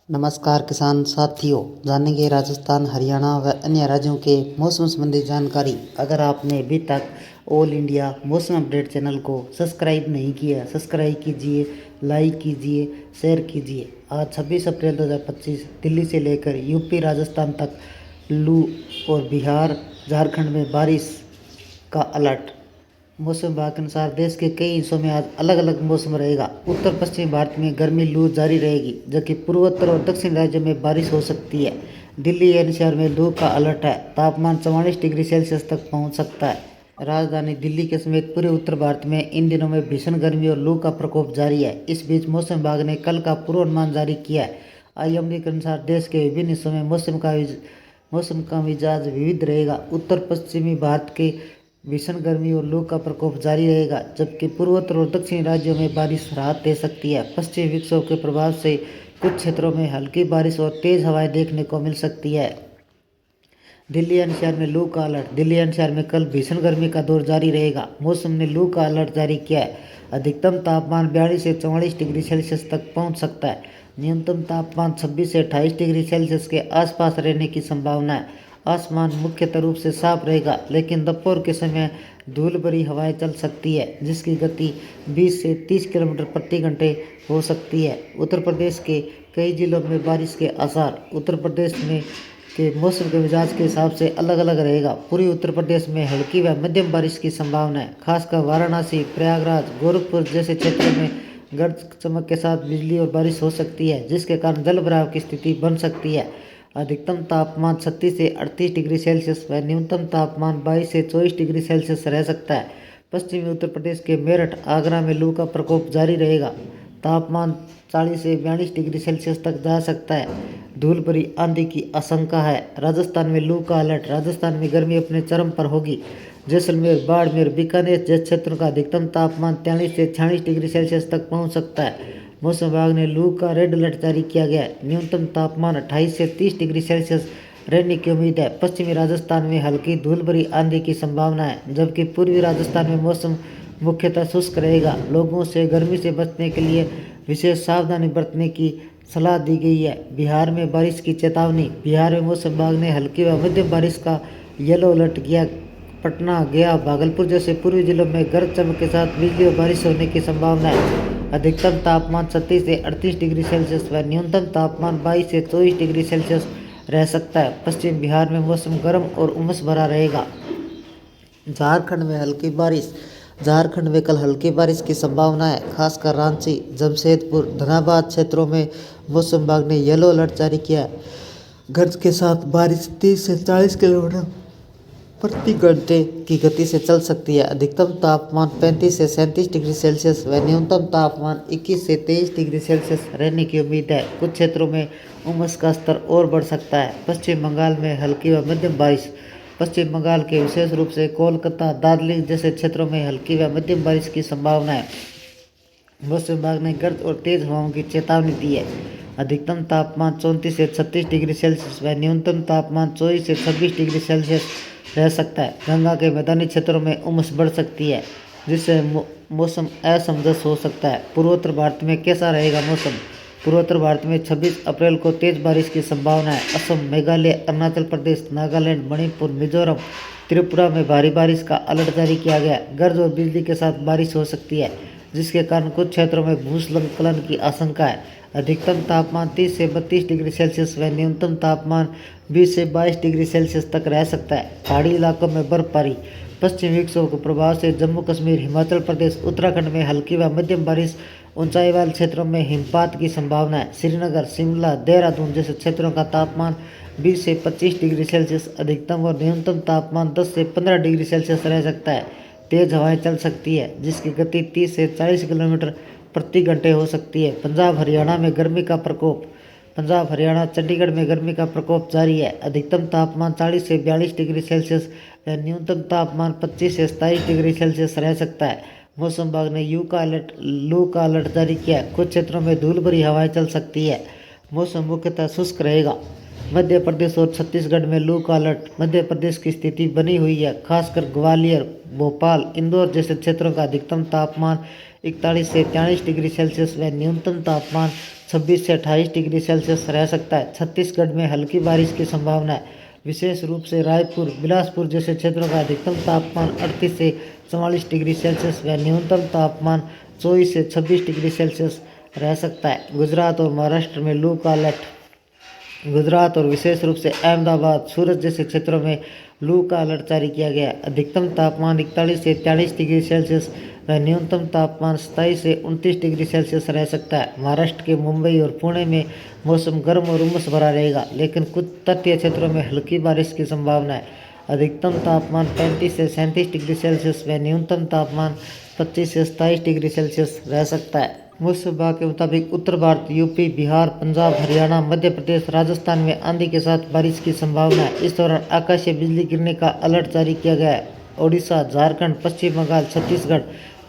नमस्कार किसान साथियों, जानेंगे राजस्थान, हरियाणा व अन्य राज्यों के मौसम संबंधी जानकारी। अगर आपने अभी तक ऑल इंडिया मौसम अपडेट चैनल को सब्सक्राइब नहीं किया, सब्सक्राइब कीजिए, लाइक कीजिए, शेयर कीजिए। आज 26 अप्रैल 2025 दिल्ली से लेकर यूपी राजस्थान तक लू और बिहार झारखंड में बारिश का अलर्ट। मौसम विभाग के अनुसार देश के कई हिस्सों में आज अलग अलग मौसम रहेगा। उत्तर पश्चिमी भारत में गर्मी लू जारी रहेगी, जबकि पूर्वोत्तर और दक्षिण राज्यों में बारिश हो सकती है। दिल्ली एनसीआर में लू का अलर्ट है। तापमान 44 डिग्री सेल्सियस तक पहुंच सकता है। राजधानी दिल्ली के समेत पूरे उत्तर भारत में इन दिनों में भीषण गर्मी और लू का प्रकोप जारी है। इस बीच मौसम विभाग ने कल का पूर्वानुमान जारी किया है। आईएमडी के अनुसार देश के विभिन्न हिस्सों में मौसम का मिजाज विविध रहेगा। उत्तर पश्चिमी भारत के भीषण गर्मी और लू का प्रकोप जारी रहेगा, जबकि पूर्वोत्तर और दक्षिणी राज्यों में बारिश राहत दे सकती है। पश्चिमी विक्षोभ के प्रभाव से कुछ क्षेत्रों में हल्की बारिश और तेज हवाएं देखने को मिल सकती है। दिल्ली एनसीआर में लू का अलर्ट। दिल्ली एनसीआर में कल भीषण गर्मी का दौर जारी रहेगा। मौसम ने लू का अलर्ट जारी किया है। अधिकतम तापमान 42 से 44 डिग्री सेल्सियस तक पहुंच सकता है। न्यूनतम तापमान 26 से 28 डिग्री सेल्सियस के आसपास रहने की संभावना है। आसमान मुख्यतः रूप से साफ रहेगा, लेकिन दोपहर के समय धूल भरी हवाएं चल सकती है, जिसकी गति 20 से 30 किलोमीटर प्रति घंटे हो सकती है। उत्तर प्रदेश के कई जिलों में बारिश के आसार। उत्तर प्रदेश में के मौसम के मिजाज के हिसाब से अलग अलग रहेगा। पूर्वी उत्तर प्रदेश में हल्की व मध्यम बारिश की संभावना है। खासकर वाराणसी, प्रयागराज, गोरखपुर जैसे क्षेत्रों में गरज चमक के साथ बिजली और बारिश हो सकती है, जिसके कारण जल भराव की स्थिति बन सकती है। अधिकतम तापमान 36 से 38 डिग्री सेल्सियस व न्यूनतम तापमान 22 से 24 डिग्री सेल्सियस रह सकता है। पश्चिमी उत्तर प्रदेश के मेरठ, आगरा में लू का प्रकोप जारी रहेगा। तापमान 40 से 42 डिग्री सेल्सियस तक जा सकता है। धूल भरी आंधी की आशंका है। राजस्थान में लू का अलर्ट। राजस्थान में गर्मी अपने चरम पर होगी। जैसलमेर, बाड़मेर, बीकानेर जैसे क्षेत्रों का अधिकतम तापमान 43 से 46 डिग्री सेल्सियस तक पहुंच सकता है। मौसम विभाग ने लू का रेड अलर्ट जारी किया गया है। न्यूनतम तापमान 28 से 30 डिग्री सेल्सियस रहने की उम्मीद है। पश्चिमी राजस्थान में हल्की धूल भरी आंधी की संभावना है, जबकि पूर्वी राजस्थान में मौसम मुख्यतः शुष्क रहेगा। लोगों से गर्मी से बचने के लिए विशेष सावधानी बरतने की सलाह दी गई है। बिहार में बारिश की चेतावनी। बिहार में मौसम विभाग ने हल्की व मध्यम बारिश का येलो अलर्ट किया। पटना, गया, भागलपुर जैसे पूर्वी जिलों में गरज चमक के साथ बिजली और बारिश होने की संभावना है। अधिकतम तापमान 36 से 38 डिग्री सेल्सियस व न्यूनतम तापमान 22 से 24 डिग्री सेल्सियस रह सकता है। पश्चिम बिहार में मौसम गर्म और उमस भरा रहेगा। झारखंड में हल्की बारिश। झारखंड में कल हल्की बारिश की संभावना है। खासकर रांची, जमशेदपुर, धनबाद क्षेत्रों में मौसम विभाग ने येलो अलर्ट जारी किया है। गरज के साथ बारिश 30 से 40 किलोमीटर प्रति घंटे की गति से चल सकती है। अधिकतम तापमान 35 से 37 डिग्री सेल्सियस व न्यूनतम तापमान 21 से 23 डिग्री सेल्सियस रहने की उम्मीद है। कुछ क्षेत्रों में उमस का स्तर और बढ़ सकता है। पश्चिम बंगाल में हल्की व मध्यम बारिश। पश्चिम बंगाल के विशेष रूप से कोलकाता, दार्जिलिंग जैसे क्षेत्रों में हल्की व मध्यम बारिश की संभावना है। मौसम विभाग ने गरज और तेज हवाओं की चेतावनी दी है। अधिकतम तापमान 34 से 36 डिग्री सेल्सियस व न्यूनतम तापमान 24 से 26 डिग्री सेल्सियस रह सकता है। गंगा के मैदानी क्षेत्रों में उमस बढ़ सकती है, जिससे मौसम असमंजस हो सकता है। पूर्वोत्तर भारत में कैसा रहेगा मौसम? पूर्वोत्तर भारत में 26 अप्रैल को तेज बारिश की संभावना है। असम, मेघालय, अरुणाचल प्रदेश, नागालैंड, मणिपुर, मिजोरम, त्रिपुरा में भारी बारिश का अलर्ट जारी किया गया। गरज और बिजली के साथ बारिश हो सकती है, जिसके कारण कुछ क्षेत्रों में भूस्खलन की आशंका है। अधिकतम तापमान 30 से 32 डिग्री सेल्सियस व न्यूनतम तापमान 20 से 22 डिग्री सेल्सियस तक रह सकता है। पहाड़ी इलाकों में बर्फबारी। पश्चिमी विक्षोभ के प्रभाव से जम्मू कश्मीर, हिमाचल प्रदेश, उत्तराखंड में हल्की व मध्यम बारिश। ऊंचाई वाले क्षेत्रों में हिमपात की संभावना है। श्रीनगर, शिमला, देहरादून जैसे क्षेत्रों का तापमान 20 से 25 डिग्री सेल्सियस, अधिकतम और न्यूनतम तापमान 10 से 15 डिग्री सेल्सियस रह सकता है। तेज हवाएं चल सकती है, जिसकी गति 30 से 40 किलोमीटर प्रति घंटे हो सकती है। पंजाब, हरियाणा में गर्मी का प्रकोप। पंजाब, हरियाणा, चंडीगढ़ में गर्मी का प्रकोप जारी है। अधिकतम तापमान 40 से 42 डिग्री सेल्सियस व न्यूनतम तापमान 25 से 27 डिग्री सेल्सियस रह सकता है। मौसम विभाग ने लू का अलर्ट जारी किया है। कुछ क्षेत्रों में धूल भरी हवाएं चल सकती है। मौसम मुख्यतः शुष्क रहेगा। मध्य प्रदेश और छत्तीसगढ़ में लू का अलर्ट। मध्य प्रदेश की स्थिति बनी हुई है। खासकर ग्वालियर, भोपाल, इंदौर जैसे क्षेत्रों का अधिकतम तापमान 41 से 43 डिग्री सेल्सियस व न्यूनतम तापमान 26 से 28 डिग्री सेल्सियस रह सकता है। छत्तीसगढ़ में हल्की बारिश की संभावना है। विशेष रूप से रायपुर, बिलासपुर जैसे क्षेत्रों का अधिकतम तापमान 38 से 44 डिग्री सेल्सियस व न्यूनतम तापमान 24 से 26 डिग्री सेल्सियस रह सकता है। गुजरात और महाराष्ट्र में लू का अलर्ट। गुजरात और विशेष रूप से अहमदाबाद, सूरत जैसे क्षेत्रों में लू का अलर्ट जारी किया गया है। अधिकतम तापमान 41 से 43 डिग्री सेल्सियस व न्यूनतम तापमान 27 से 29 डिग्री सेल्सियस रह सकता है। महाराष्ट्र के मुंबई और पुणे में मौसम गर्म और उमस भरा रहेगा, लेकिन कुछ तटीय क्षेत्रों में हल्की बारिश की संभावना है। अधिकतम तापमान 35 से 37 डिग्री सेल्सियस व न्यूनतम तापमान 25 से 27 डिग्री सेल्सियस रह सकता है। मौसम विभाग के मुताबिक उत्तर भारत, यूपी, बिहार, पंजाब, हरियाणा, मध्य प्रदेश, राजस्थान में आंधी के साथ बारिश की संभावना है। इस दौरान आकाशीय बिजली गिरने का अलर्ट जारी किया गया है। ओडिशा, झारखंड, पश्चिम बंगाल, छत्तीसगढ़,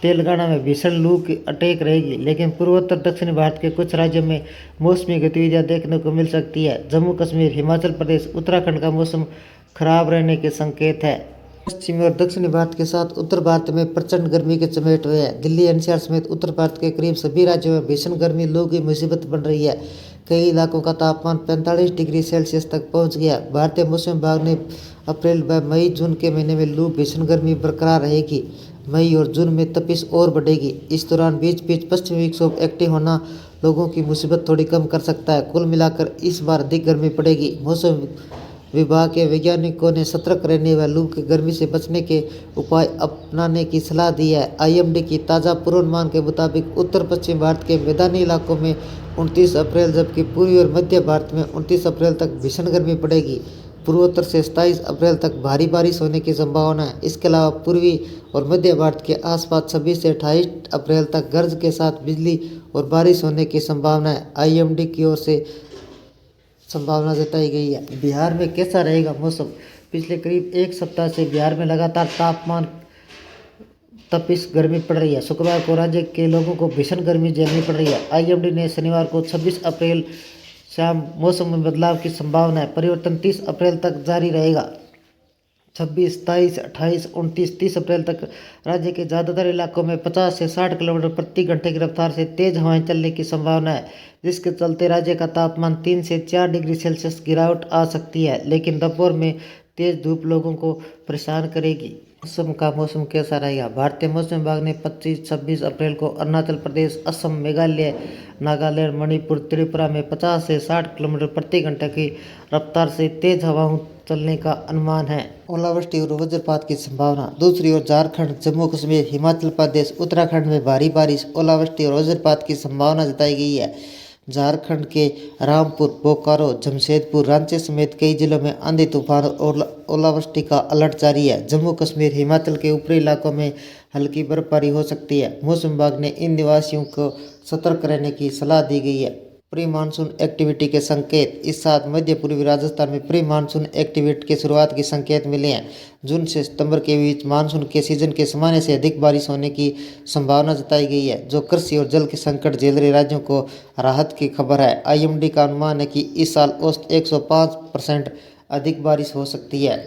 तेलंगाना में भीषण लू की अटैक रहेगी, लेकिन पूर्वोत्तर दक्षिणी भारत के कुछ राज्यों में मौसमी गतिविधियां देखने को मिल सकती है। जम्मू कश्मीर, हिमाचल प्रदेश, उत्तराखंड का मौसम खराब रहने के संकेत है। पश्चिमी और दक्षिणी भारत के साथ उत्तर भारत में प्रचंड गर्मी के चपेट हुए हैं। दिल्ली एनसीआर समेत उत्तर भारत के करीब सभी राज्यों में भीषण गर्मी लू की मुसीबत बन रही है। कई इलाकों का तापमान 45 डिग्री सेल्सियस तक पहुंच गया। भारतीय मौसम विभाग ने अप्रैल व मई जून के महीने में लू भीषण गर्मी बरकरार रहेगी। मई और जून में तपिश और बढ़ेगी। इस दौरान बीच बीच पश्चिमी विक्षोभ एक्टिव होना लोगों की मुसीबत थोड़ी कम कर सकता है। कुल मिलाकर इस बार अधिक गर्मी पड़ेगी। मौसम विभाग के वैज्ञानिकों ने सतर्क रहने व लू की गर्मी से बचने के उपाय अपनाने की सलाह दी है। आईएमडी की ताज़ा पूर्वानुमान के मुताबिक उत्तर पश्चिम भारत के मैदानी इलाकों में 29 अप्रैल जबकि पूर्वी और मध्य भारत में 29 अप्रैल तक भीषण गर्मी पड़ेगी। पूर्वोत्तर से 27 अप्रैल तक भारी बारिश होने की संभावना है। इसके अलावा पूर्वी और मध्य भारत के आसपास 26 से 28 अप्रैल तक गरज के साथ बिजली और बारिश होने की संभावना है। आईएमडी की ओर से संभावना जताई गई है। बिहार में कैसा रहेगा मौसम? पिछले करीब एक सप्ताह से बिहार में लगातार तापमान तपिश गर्मी पड़ रही है। शुक्रवार को राज्य के लोगों को भीषण गर्मी झेलनी पड़ रही है। आईएमडी ने शनिवार को 26 अप्रैल शाम मौसम में बदलाव की संभावना है। परिवर्तन 30 अप्रैल तक जारी रहेगा। 26, 27, 28, 29, 30 अप्रैल तक राज्य के ज़्यादातर इलाकों में 50 से 60 किलोमीटर प्रति घंटे की रफ्तार से तेज़ हवाएं चलने की संभावना है, जिसके चलते राज्य का तापमान 3 से 4 डिग्री सेल्सियस गिरावट आ सकती है। लेकिन दोपहर में तेज़ धूप लोगों को परेशान करेगी। मौसम कैसा रहेगा? भारतीय मौसम विभाग ने 25-26 अप्रैल को अरुणाचल प्रदेश, असम, मेघालय, नागालैंड, मणिपुर, त्रिपुरा में 50 से 60 किलोमीटर प्रति घंटे की रफ्तार से तेज हवाओं चलने का अनुमान है। ओलावृष्टि और वज्रपात की संभावना। दूसरी ओर झारखंड, जम्मू कश्मीर, हिमाचल प्रदेश, उत्तराखंड में भारी बारिश, ओलावृष्टि और वज्रपात की संभावना जताई गई है। झारखंड के रामपुर, बोकारो, जमशेदपुर, रांची समेत कई जिलों में आंधी तूफान और ओलावृष्टि का अलर्ट जारी है। जम्मू कश्मीर, हिमाचल के ऊपरी इलाकों में हल्की बर्फबारी हो सकती है। मौसम विभाग ने इन निवासियों को सतर्क रहने की सलाह दी गई है। प्री मानसून एक्टिविटी के संकेत। इस साल मध्य पूर्वी राजस्थान में प्री मानसून एक्टिविटी के शुरुआत के संकेत मिले हैं। जून से सितंबर के बीच मानसून के सीजन के सामान्य से अधिक बारिश होने की संभावना जताई गई है, जो कृषि और जल के संकट झेल रहे राज्यों को राहत की खबर है। आईएमडी का अनुमान है कि इस साल औसत 105% अधिक बारिश हो सकती है।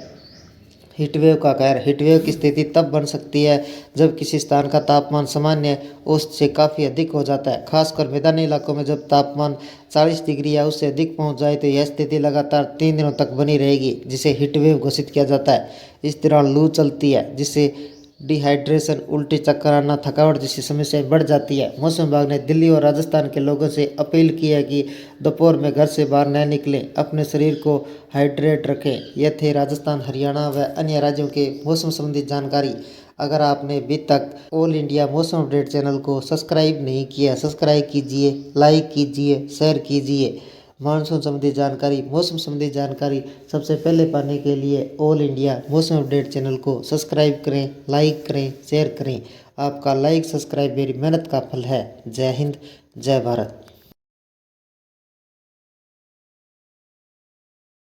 हीटवेव का कहर। हीटवेव की स्थिति तब बन सकती है जब किसी स्थान का तापमान सामान्य औसत से काफ़ी अधिक हो जाता है, खासकर मैदानी इलाकों में। जब तापमान 40 डिग्री या उससे अधिक पहुंच जाए तो यह स्थिति लगातार 3 दिनों तक बनी रहेगी, जिसे हीटवेव घोषित किया जाता है। इस दौरान लू चलती है, जिससे डिहाइड्रेशन, उल्टी चक्कर आना, थकावट जैसी समस्याएं बढ़ जाती है। मौसम विभाग ने दिल्ली और राजस्थान के लोगों से अपील की है कि दोपहर में घर से बाहर न निकलें, अपने शरीर को हाइड्रेट रखें। यह थे राजस्थान, हरियाणा व अन्य राज्यों के मौसम संबंधी जानकारी। अगर आपने अभी तक ऑल इंडिया मौसम अपडेट चैनल को सब्सक्राइब नहीं किया, सब्सक्राइब कीजिए, लाइक कीजिए, शेयर कीजिए। मानसून संबंधी जानकारी, मौसम संबंधी जानकारी सबसे पहले पाने के लिए ऑल इंडिया मौसम अपडेट चैनल को सब्सक्राइब करें, लाइक करें, शेयर करें। आपका लाइक, सब्सक्राइब मेरी मेहनत का फल है। जय हिंद, जय भारत।